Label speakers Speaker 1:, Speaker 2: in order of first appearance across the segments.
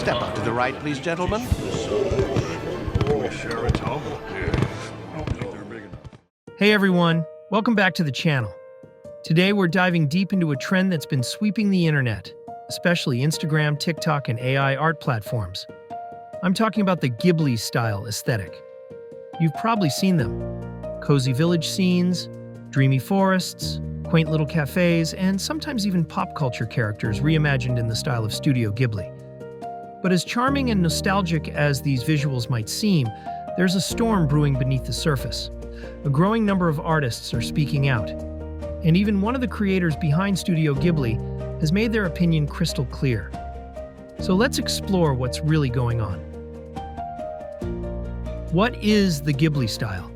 Speaker 1: Step up to the right, please, gentlemen.
Speaker 2: Hey everyone, welcome back to the channel. Today we're diving deep into a trend that's been sweeping the internet, especially Instagram, TikTok, and AI art platforms. I'm talking about the Ghibli-style aesthetic. You've probably seen them. Cozy village scenes, dreamy forests, quaint little cafes, and sometimes even pop culture characters reimagined in the style of Studio Ghibli. But as charming and nostalgic as these visuals might seem, there's a storm brewing beneath the surface. A growing number of artists are speaking out, and even one of the creators behind Studio Ghibli has made their opinion crystal clear. So let's explore what's really going on. What is the Ghibli style?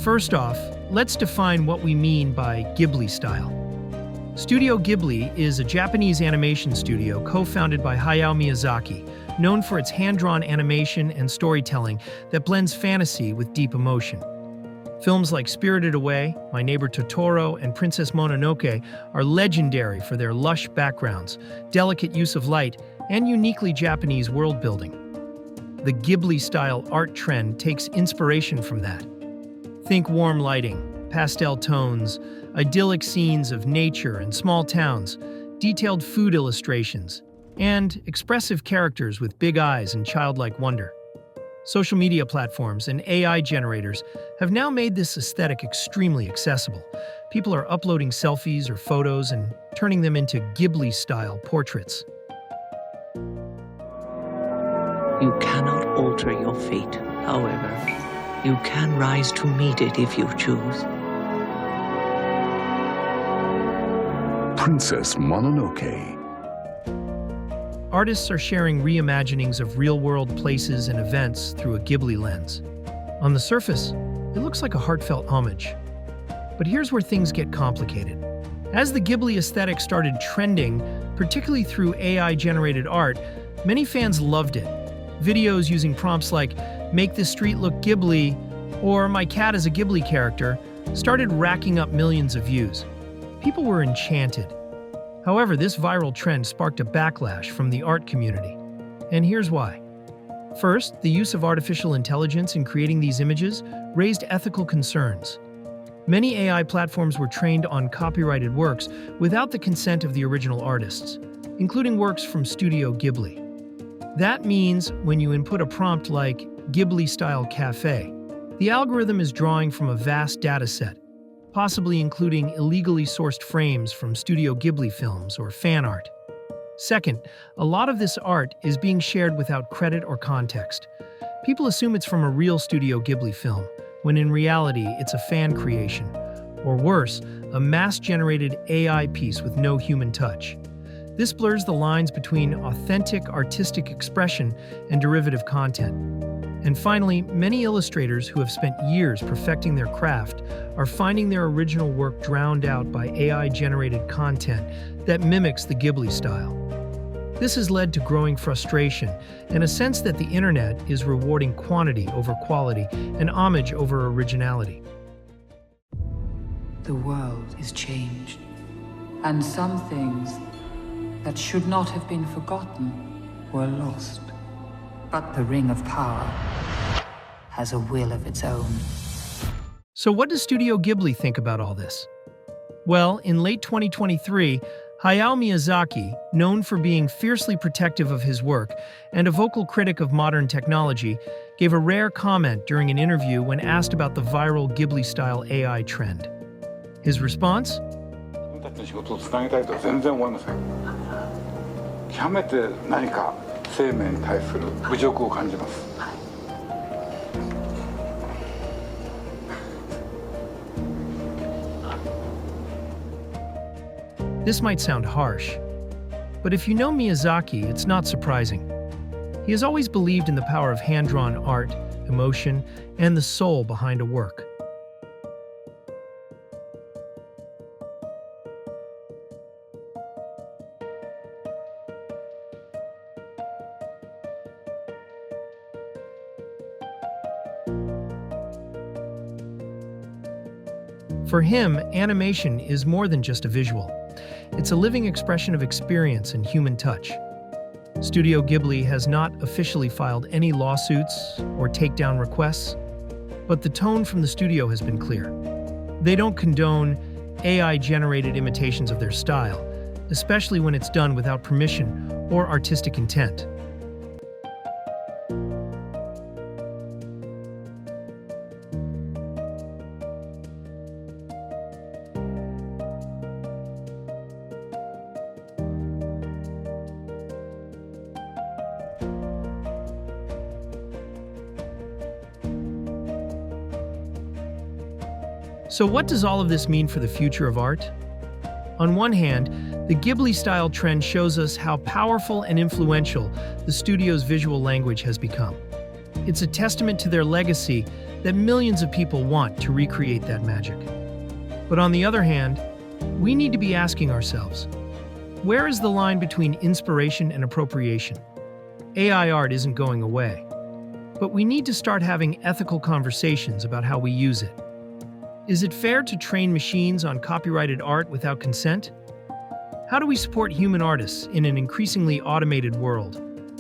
Speaker 2: First off, let's define what we mean by Ghibli style. Studio Ghibli is a Japanese animation studio co-founded by Hayao Miyazaki, known for its hand-drawn animation and storytelling that blends fantasy with deep emotion. Films like Spirited Away, My Neighbor Totoro, and Princess Mononoke are legendary for their lush backgrounds, delicate use of light, and uniquely Japanese world-building. The Ghibli-style art trend takes inspiration from that. Think warm lighting, pastel tones, idyllic scenes of nature and small towns, detailed food illustrations, and expressive characters with big eyes and childlike wonder. Social media platforms and AI generators have now made this aesthetic extremely accessible. People are uploading selfies or photos and turning them into Ghibli-style portraits.
Speaker 3: You cannot alter your fate, however. You can rise to meet it if you choose.
Speaker 4: Princess Mononoke.
Speaker 2: Artists are sharing reimaginings of real-world places and events through a Ghibli lens. On the surface, it looks like a heartfelt homage. But here's where things get complicated. As the Ghibli aesthetic started trending, particularly through AI-generated art, many fans loved it. Videos using prompts like, "Make this street look Ghibli," or "My cat is a Ghibli character," started racking up millions of views. People were enchanted. However, this viral trend sparked a backlash from the art community. And here's why. First, the use of artificial intelligence in creating these images raised ethical concerns. Many AI platforms were trained on copyrighted works without the consent of the original artists, including works from Studio Ghibli. That means when you input a prompt like Ghibli-style cafe, the algorithm is drawing from a vast dataset, possibly including illegally sourced frames from Studio Ghibli films or fan art. Second, a lot of this art is being shared without credit or context. People assume it's from a real Studio Ghibli film, when in reality it's a fan creation, or worse, a mass-generated AI piece with no human touch. This blurs the lines between authentic artistic expression and derivative content. And finally, many illustrators who have spent years perfecting their craft are finding their original work drowned out by AI-generated content that mimics the Ghibli style. This has led to growing frustration and a sense that the internet is rewarding quantity over quality and homage over originality.
Speaker 5: The world is changed, and some things that should not have been forgotten were lost. But the Ring of Power has a will of its own.
Speaker 2: So what does Studio Ghibli think about all this? Well, in late 2023, Hayao Miyazaki, known for being fiercely protective of his work and a vocal critic of modern technology, gave a rare comment during an interview when asked about the viral Ghibli-style AI trend. His response?
Speaker 6: 自分たちの仕事をつなげたいとは全然思いません。極めて何か生命に対する侮辱を感じます。
Speaker 2: This might sound harsh, but if you know Miyazaki, it's not surprising. He has always believed in the power of hand-drawn art, emotion, and the soul behind a work. For him, animation is more than just a visual. It's a living expression of experience and human touch. Studio Ghibli has not officially filed any lawsuits or takedown requests, but the tone from the studio has been clear. They don't condone AI-generated imitations of their style, especially when it's done without permission or artistic intent. So what does all of this mean for the future of art? On one hand, the Ghibli-style trend shows us how powerful and influential the studio's visual language has become. It's a testament to their legacy that millions of people want to recreate that magic. But on the other hand, we need to be asking ourselves, where is the line between inspiration and appropriation? AI art isn't going away, but we need to start having ethical conversations about how we use it. Is it fair to train machines on copyrighted art without consent? How do we support human artists in an increasingly automated world?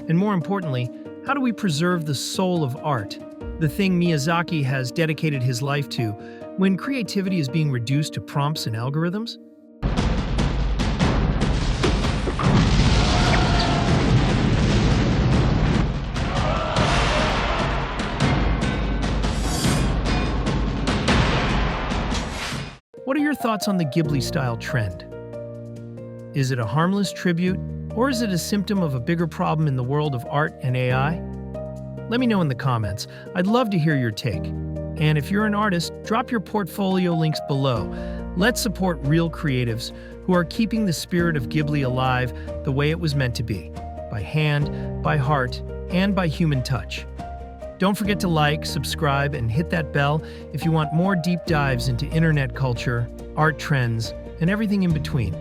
Speaker 2: And more importantly, how do we preserve the soul of art, the thing Miyazaki has dedicated his life to, when creativity is being reduced to prompts and algorithms? What are your thoughts on the Ghibli-style trend? Is it a harmless tribute, or is it a symptom of a bigger problem in the world of art and AI? Let me know in the comments. I'd love to hear your take. And if you're an artist, drop your portfolio links below. Let's support real creatives who are keeping the spirit of Ghibli alive the way it was meant to be, by hand, by heart, and by human touch. Don't forget to like, subscribe, and hit that bell if you want more deep dives into internet culture, art trends, and everything in between.